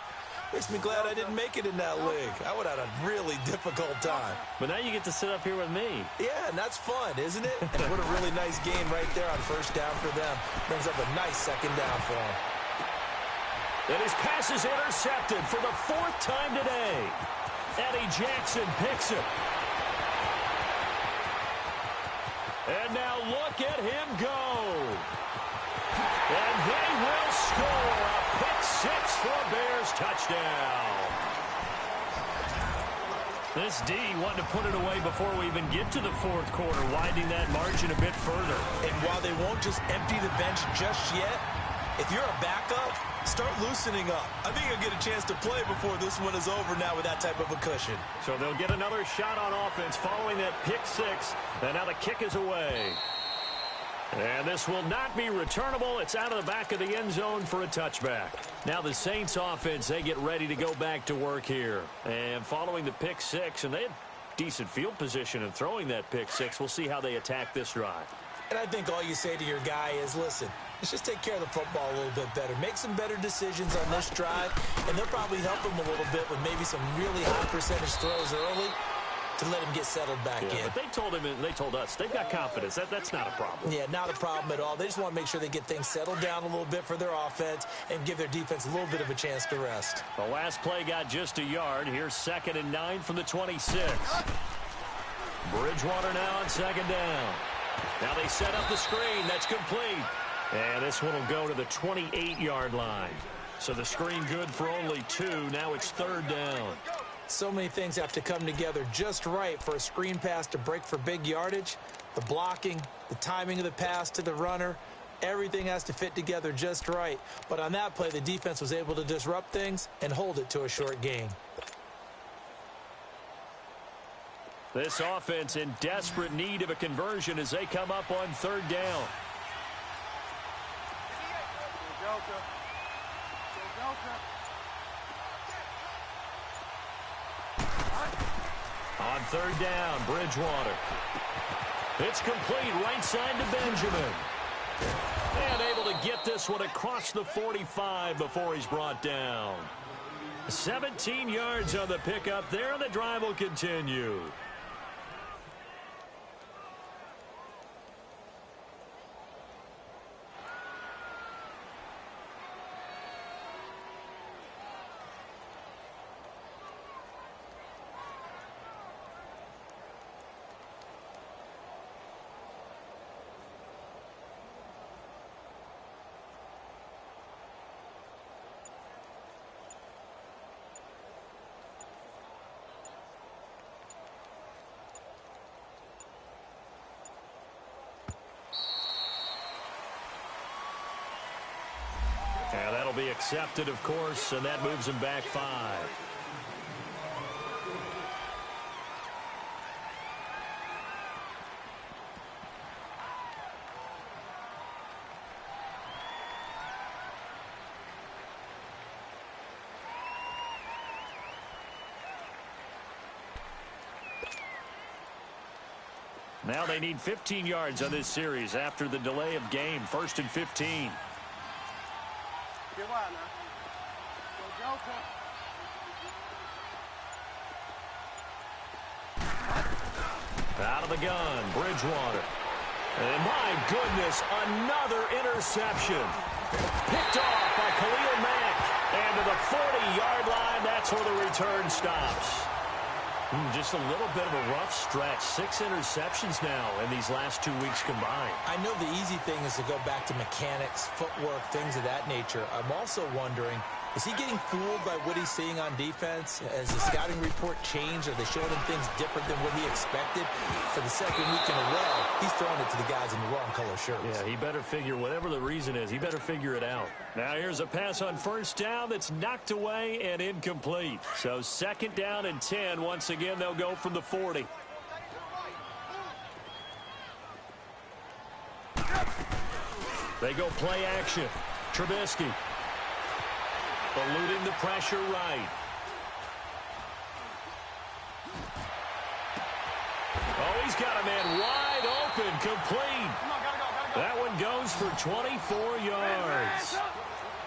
makes me glad I didn't make it in that league. I would have had a really difficult time. But now you get to sit up here with me. Yeah, and that's fun, isn't it? And what a really nice game right there on first down for them. Brings up a nice second down for them. And his pass is intercepted for the 4th time today. Eddie Jackson picks it. And now look at him go. And they will score a pick 6 for a Bears touchdown. This D wanted to put it away before we even get to the 4th quarter, widening that margin a bit further. And while they won't just empty the bench just yet, if you're a backup, start loosening up. I think you'll get a chance to play before this one is over now with that type of a cushion. So they'll get another shot on offense following that pick 6. And now the kick is away. And this will not be returnable. It's out of the back of the end zone for a touchback. Now the Saints offense, they get ready to go back to work here. And following the pick 6, and they had decent field position in throwing that pick 6. We'll see how they attack this drive. And I think all you say to your guy is, listen, let's just take care of the football a little bit better. Make some better decisions on this drive, and they'll probably help him a little bit with maybe some really high percentage throws early to let him get settled back in. But they told him, and they told us, they've got confidence. That's not a problem. Yeah, not a problem at all. They just want to make sure they get things settled down a little bit for their offense and give their defense a little bit of a chance to rest. The last play got just a yard. Here's 2nd and 9 from the 26. Bridgewater now on 2nd down. Now they set up the screen. That's complete. And this one will go to the 28-yard line. So the screen good for only 2. Now it's 3rd down. So many things have to come together just right for a screen pass to break for big yardage. The blocking, the timing of the pass to the runner, everything has to fit together just right. But on that play, the defense was able to disrupt things and hold it to a short gain. This offense in desperate need of a conversion as they come up on 3rd down. On 3rd down, Bridgewater. It's complete right side to Benjamin. And able to get this one across the 45 before he's brought down. 17 yards on the pickup there, and the drive will continue. And that'll be accepted, of course, and that moves him back 5. Now they need 15 yards on this series after the delay of game. 1st and 15. Out of the gun, Bridgewater. And my goodness, another interception. Picked off by Khalil Mack. And to the 40-yard line, that's where the return stops. Just a little bit of a rough stretch. 6 interceptions now in these last 2 weeks combined. I know the easy thing is to go back to mechanics, footwork, things of that nature. I'm also wondering, is he getting fooled by what he's seeing on defense? Has the scouting report changed? Are they showing him things different than what he expected? For the 2nd week in a row, he's throwing it to the guys in the wrong color shirts. Yeah, he better figure, whatever the reason is, he better figure it out. Now here's a pass on 1st down that's knocked away and incomplete. So 2nd down and 10. Once again, they'll go from the 40. They go play action. Trubisky. Eluding the pressure right. He's got a man wide open, complete. That one goes for 24 yards.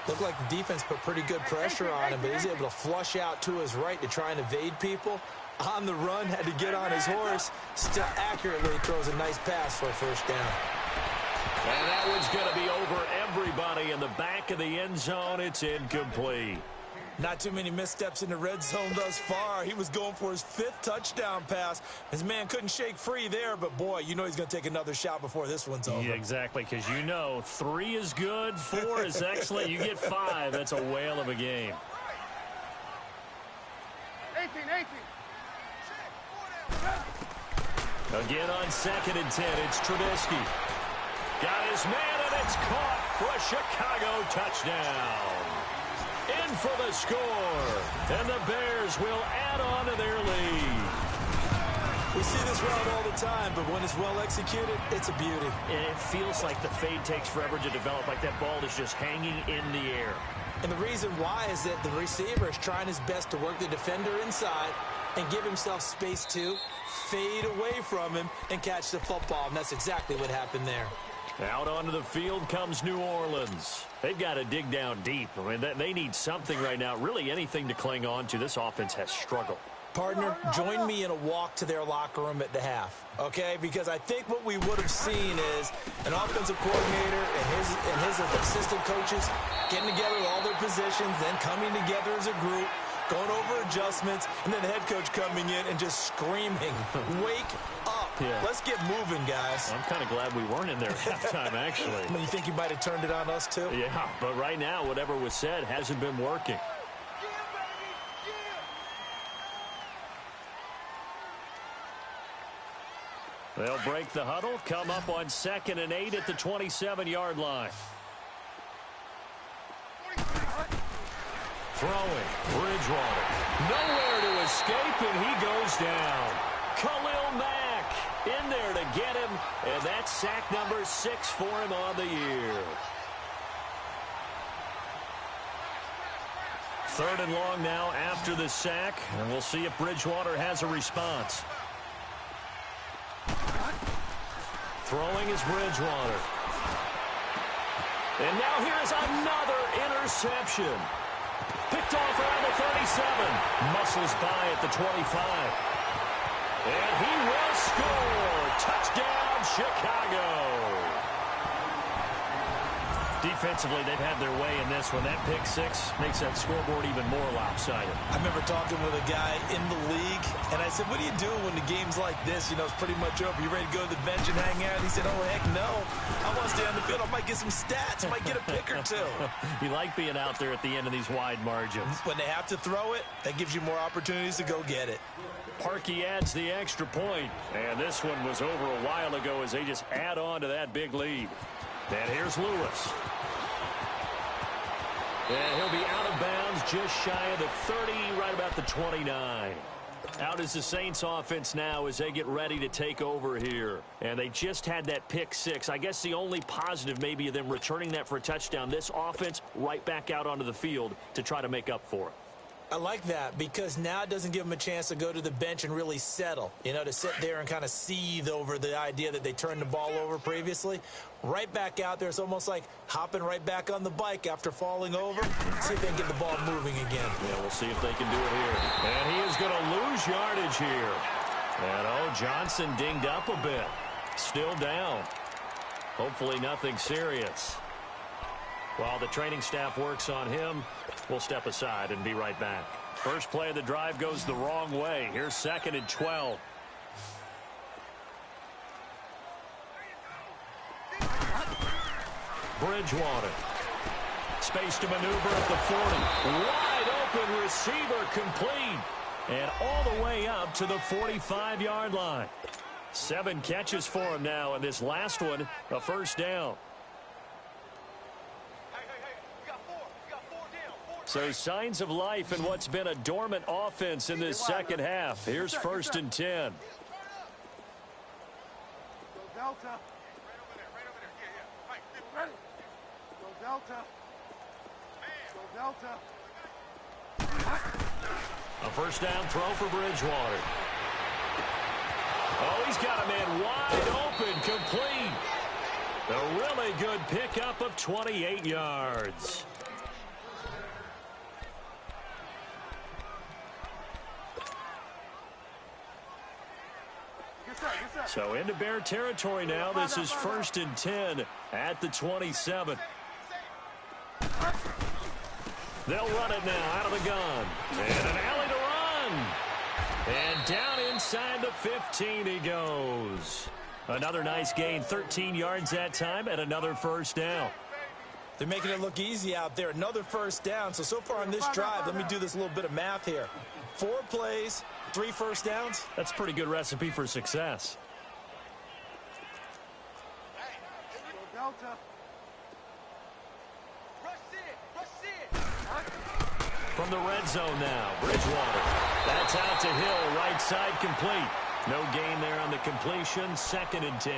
Looked like the defense put pretty good pressure on him, but he's able to flush out to his right to try and evade people. On the run, had to get on his horse. Still accurately throws a nice pass for a first down. And that one's going to be over everybody in the back of the end zone. It's incomplete. Not too many missteps in the red zone thus far. He was going for his 5th touchdown pass. His man couldn't shake free there, but boy, you know he's going to take another shot before this one's over. Yeah, exactly, because you know 3 is good, 4 is excellent. You get 5. That's a whale of a game. 18. Again on 2nd and 10, it's Trubisky. Got his man, and it's caught for a Chicago touchdown. In for the score, and the Bears will add on to their lead. We see this route all the time, but when it's well executed, it's a beauty. And it feels like the fade takes forever to develop, like that ball is just hanging in the air. And the reason why is that the receiver is trying his best to work the defender inside and give himself space to fade away from him and catch the football, and that's exactly what happened there. Out onto the field comes New Orleans. They've got to dig down deep. I mean, they need something right now, really anything to cling on to. This offense has struggled. Partner, join me in a walk to their locker room at the half, okay? Because I think what we would have seen is an offensive coordinator and his assistant coaches getting together with all their positions, then coming together as a group, going over adjustments, and then the head coach coming in and just screaming, wake up. Yeah. Let's get moving, guys. I'm kind of glad we weren't in there at halftime, actually. I mean, you think you might have turned it on us, too? Yeah, but right now, whatever was said hasn't been working. They'll break the huddle, come up on 2nd and 8 at the 27-yard line. Throwing, Bridgewater. Nowhere to escape, and he goes down. Khalil Mack in there to get him, and that's sack number 6 for him on the year. 3rd and long now after the sack, and we'll see if Bridgewater has a response. Throwing is Bridgewater. And now here's another interception. Picked off around the 37. Muscles by at the 25. And he will score. Touchdown, Chicago. Defensively, they've had their way in this one. That pick 6 makes that scoreboard even more lopsided. I remember talking with a guy in the league, and I said, what do you do when the game's like this? You know, it's pretty much over. You ready to go to the bench and hang out? He said, oh, heck no. I want to stay on the field. I might get some stats. I might get a pick or 2. You like being out there at the end of these wide margins. When they have to throw it, that gives you more opportunities to go get it. Parkey adds the extra point. And this one was over a while ago as they just add on to that big lead. And here's Lewis. And he'll be out of bounds just shy of the 30, right about the 29. Out is the Saints offense now as they get ready to take over here. And they just had that pick 6. I guess the only positive maybe of them returning that for a touchdown. This offense right back out onto the field to try to make up for it. I like that because now it doesn't give them a chance to go to the bench and really settle, you know, to sit there and kind of seethe over the idea that they turned the ball over previously. Right back out there, it's almost like hopping right back on the bike after falling over. See if they can get the ball moving again. Yeah, we'll see if they can do it here. And he is going to lose yardage here. And, Johnson dinged up a bit. Still down. Hopefully nothing serious. While the training staff works on him, we'll step aside and be right back. First play of the drive goes the wrong way. Here's 2nd and 12. Bridgewater. Space to maneuver at the 40. Wide open receiver complete. And all the way up to the 45-yard line. 7 catches for him now, and this last one, a first down. So signs of life in what's been a dormant offense in this second half. Here's 1st and 10. Go Delta. Right over there. Yeah. Right. Ready. Go Delta. Go Delta. A first down throw for Bridgewater. Oh, he's got a man wide open, complete. A really good pickup of 28 yards. So into Bear territory now. This is 1st and 10 at the 27. They'll run it now out of the gun. And an alley to run. And down inside the 15 he goes. Another nice gain, 13 yards that time, and another first down. They're making it look easy out there. Another first down. So far on this drive, let me do this little bit of math here. 4 plays, 3 first downs. That's a pretty good recipe for success. From the red zone now, Bridgewater. That's out to Hill, right side complete. No gain there on the completion, 2nd and 10.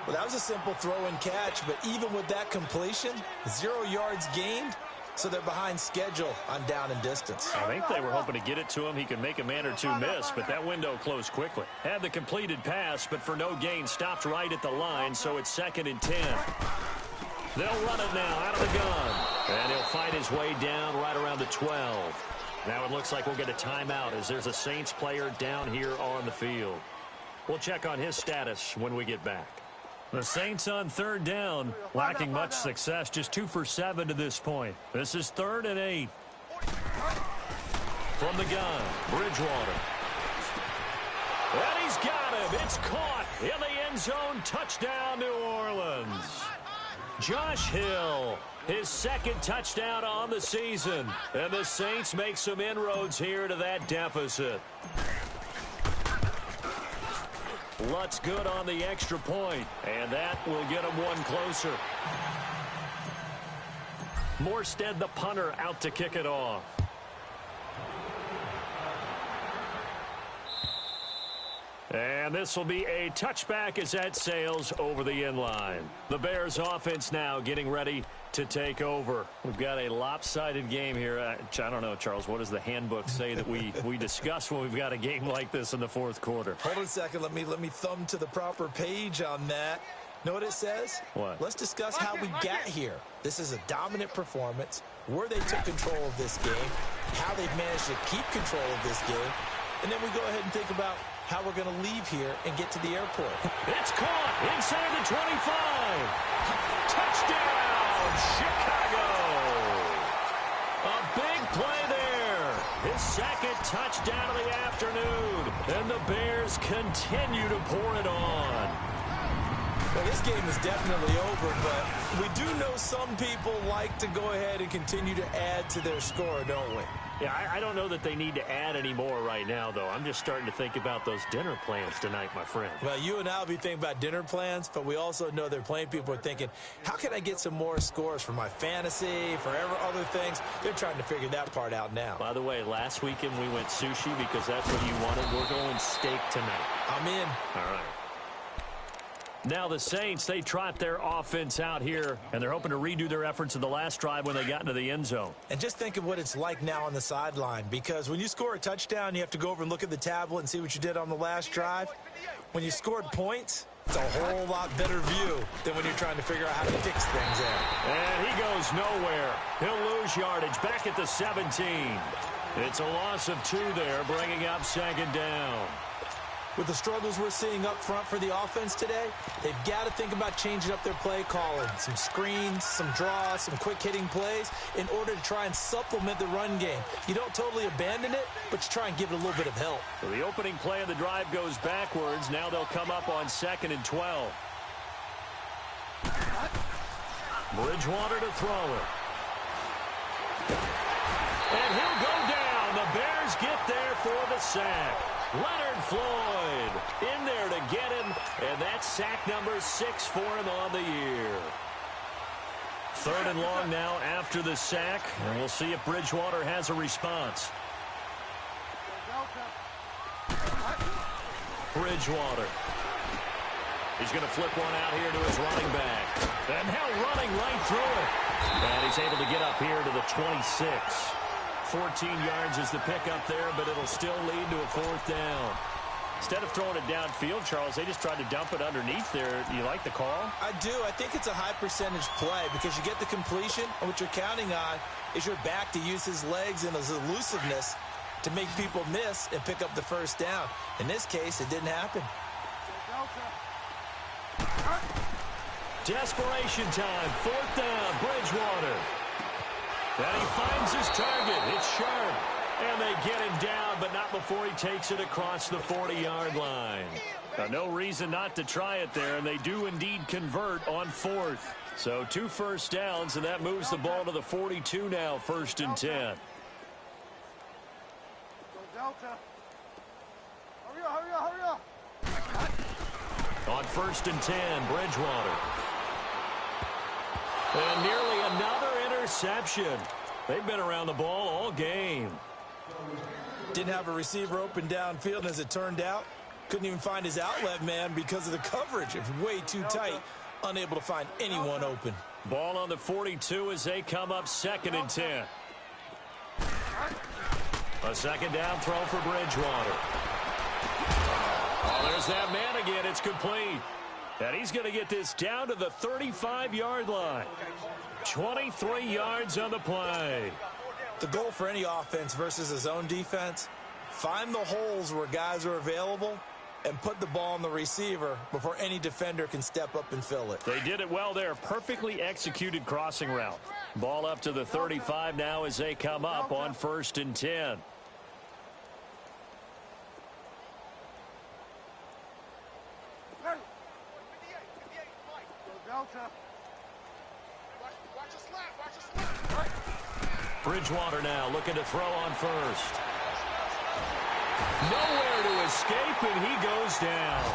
Well, that was a simple throw and catch, but even with that completion, 0 yards gained, so they're behind schedule on down and distance. I think they were hoping to get it to him. He could make a man or two miss, but that window closed quickly. Had the completed pass, but for no gain, stopped right at the line, so it's 2nd and 10. They'll run it now out of the gun. And he'll fight his way down right around the 12. Now it looks like we'll get a timeout as there's a Saints player down here on the field. We'll check on his status when we get back. The Saints on 3rd down, lacking much success, just 2 for 7 to this point. This is 3rd and 8. From the gun, Bridgewater. And he's got him. It's caught in the end zone. Touchdown, New Orleans. Josh Hill, his 2nd touchdown on the season. And the Saints make some inroads here to that deficit. Lutz good on the extra point, and that will get him one closer. Morstead, the punter, out to kick it off. And this will be a touchback as that sails over the inline. The Bears offense now getting ready to take over. We've got a lopsided game here. I don't know, Charles, what does the handbook say that we discuss when we've got a game like this in the 4th quarter? Hold on a second. Let me thumb to the proper page on that. Know what it says? What? Let's discuss how we got here. This is a dominant performance, where they took control of this game, how they've managed to keep control of this game, and then we go ahead and think about how we're going to leave here and get to the airport. It's caught inside the 25. Touchdown, Chicago. A big play there. His 2nd touchdown of the afternoon. And the Bears continue to pour it on. Well, this game is definitely over, but we do know some people like to go ahead and continue to add to their score, don't we? Yeah, I don't know that they need to add any more right now, though. I'm just starting to think about those dinner plans tonight, my friend. Well, you and I will be thinking about dinner plans, but we also know they're playing people are thinking, how can I get some more scores for my fantasy, for other things? They're trying to figure that part out now. By the way, last weekend we went sushi because that's what you wanted. We're going steak tonight. I'm in. All right. Now the Saints, they trot their offense out here, and they're hoping to redo their efforts in the last drive when they got into the end zone. And just think of what it's like now on the sideline, because when you score a touchdown, you have to go over and look at the tablet and see what you did on the last drive. When you scored points, it's a whole lot better view than when you're trying to figure out how to fix things out. And he goes nowhere. He'll lose yardage back at the 17. It's a loss of 2 there, bringing up 2nd down. With the struggles we're seeing up front for the offense today, they've got to think about changing up their play calling. Some screens, some draws, some quick-hitting plays in order to try and supplement the run game. You don't totally abandon it, but you try and give it a little bit of help. So the opening play of the drive goes backwards. Now they'll come up on 2nd and 12. Bridgewater to throw it. And he'll go down. The Bears get there for the sack. Leonard Floyd in there to get him, and that's sack number 6 for him on the year. 3rd and long now after the sack, and we'll see if Bridgewater has a response. Bridgewater. He's going to flip one out here to his running back. And now running right through it. And he's able to get up here to the 26. 14 yards is the pickup there, but it'll still lead to a 4th down. Instead of throwing it downfield, Charles, they just tried to dump it underneath there. Do you like the call? I do. I think it's a high percentage play because you get the completion, and what you're counting on is your back to use his legs and his elusiveness to make people miss and pick up the first down. In this case, it didn't happen. Desperation time. 4th down, Bridgewater. And he finds his target. It's sharp. And they get him down, but not before he takes it across the 40-yard line. No reason not to try it there, and they do indeed convert on 4th. So 2 first downs, and that moves the ball to the 42 now, 1st and 10. Delta. Hurry up. On 1st and 10, Bridgewater. And nearly another interception. They've been around the ball all game. Didn't have a receiver open downfield, and as it turned out, couldn't even find his outlet man because of the coverage. It was way too tight, unable to find anyone open. Ball on the 42 as they come up 2nd and 10. A 2nd down throw for Bridgewater. Oh, there's that man again. It's complete. And he's going to get this down to the 35-yard line. 23 yards on the play. The goal for any offense versus his own defense, find the holes where guys are available and put the ball on the receiver before any defender can step up and fill it. They did it well there. Perfectly executed crossing route. Ball up to the 35 now as they come up on 1st and 10. Bridgewater now looking to throw on 1st. Nowhere to escape, and he goes down.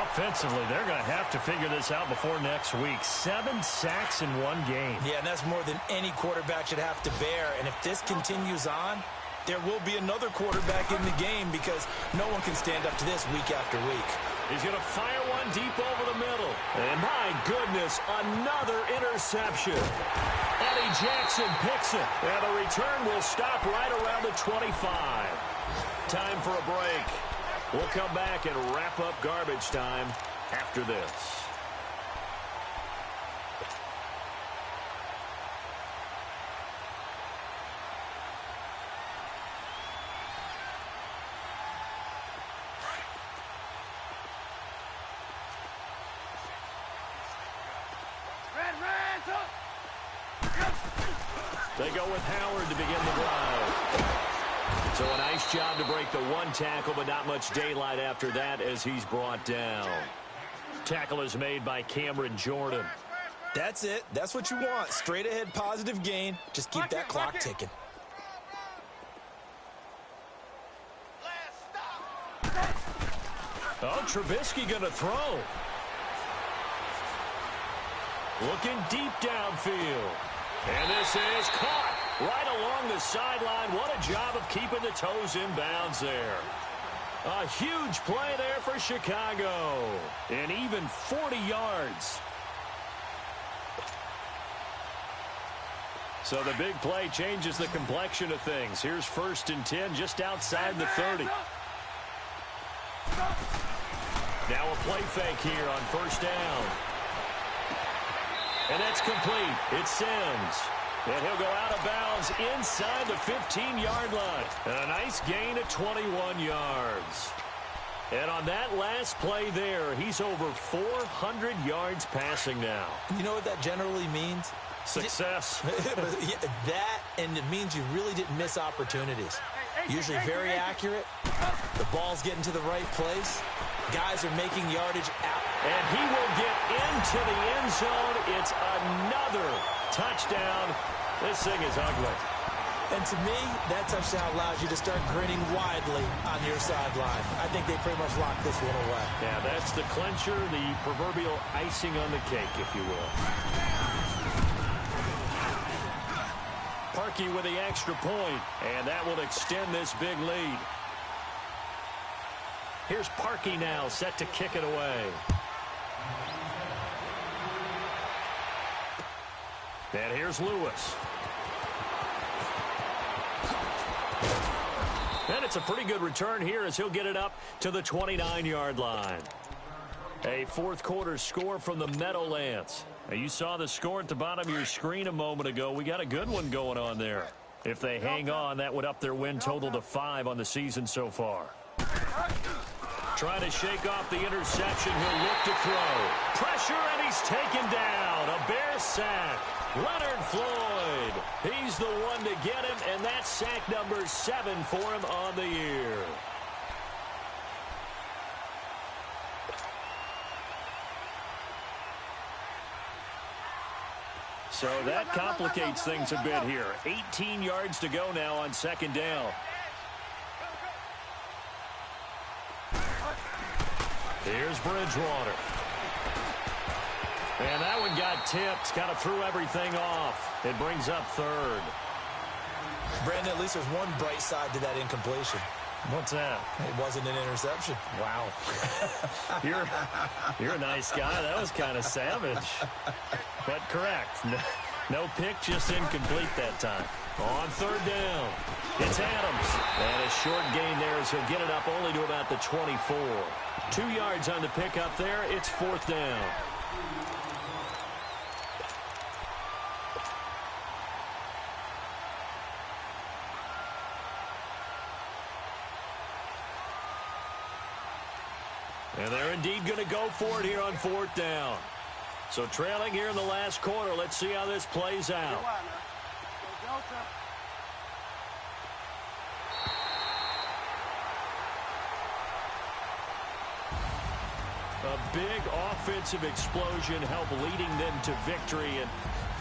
Offensively, they're going to have to figure this out before next week. 7 sacks in 1 game. Yeah, and that's more than any quarterback should have to bear. And if this continues on, there will be another quarterback in the game because no one can stand up to this week after week. He's going to fire one deep over the middle. And my goodness, another interception. Eddie Jackson picks it. And the return will stop right around the 25. Time for a break. We'll come back and wrap up garbage time after this. They go with Howard to begin the drive. So a nice job to break the 1 tackle, but not much daylight after that as he's brought down. Tackle is made by Cameron Jordan. That's it. That's what you want. Straight ahead positive gain. Just keep that clock ticking. Oh, Trubisky going to throw. Looking deep downfield. And this is caught right along the sideline. What a job of keeping the toes in bounds there. A huge play there for Chicago. And even 40 yards. So the big play changes the complexion of things. Here's 1st and 10 just outside the 30. Now a play fake here on 1st down. And that's complete. It's Sims. And he'll go out of bounds inside the 15-yard line. And a nice gain of 21 yards. And on that last play there, he's over 400 yards passing now. You know what that generally means? Success. That, and it means you really didn't miss opportunities. Usually very accurate. The ball's getting to the right place. Guys are making yardage out. And he will get into the end zone. It's another touchdown. This thing is ugly. And to me, that touchdown allows you to start grinning widely on your sideline. I think they pretty much locked this one away. Yeah, that's the clincher, the proverbial icing on the cake, if you will. Parkey with the extra point, and that will extend this big lead. Here's Parkey now, set to kick it away. And here's Lewis. And it's a pretty good return here as he'll get it up to the 29-yard line. A fourth quarter score from the Meadowlands. Now, you saw the score at the bottom of your screen a moment ago. We got a good one going on there. If they hang on, that would up their win total to 5 on the season so far. Trying to shake off the interception. He'll look to throw. Pressure, and he's taken down. A Bear sack. Leonard Floyd. He's the one to get him, and that's sack number 7 for him on the year. So that complicates things a bit here. 18 yards to go now on second down. Here's Bridgewater. And that one got tipped. Kind of threw everything off. It brings up third. Brandon, at least there's one bright side to that incompletion. What's that? It wasn't an interception. Wow. You're a nice guy. That was kind of savage. But correct. No pick, just incomplete that time. On third down, it's Adams. And a short gain there as he'll get it up only to about the 24. 2 yards on the pickup there. It's fourth down. And they're indeed going to go for it here on fourth down. So trailing here in the last quarter. Let's see how this plays out. A big offensive explosion helped leading them to victory. And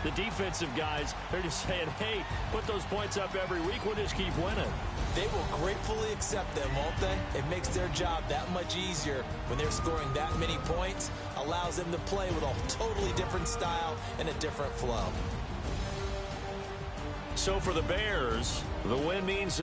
the defensive guys, they're just saying, hey, put those points up every week. We'll just keep winning. They will gratefully accept them, won't they? It makes their job that much easier when they're scoring that many points. Allows them to play with a totally different style and a different flow. So for the Bears, the win means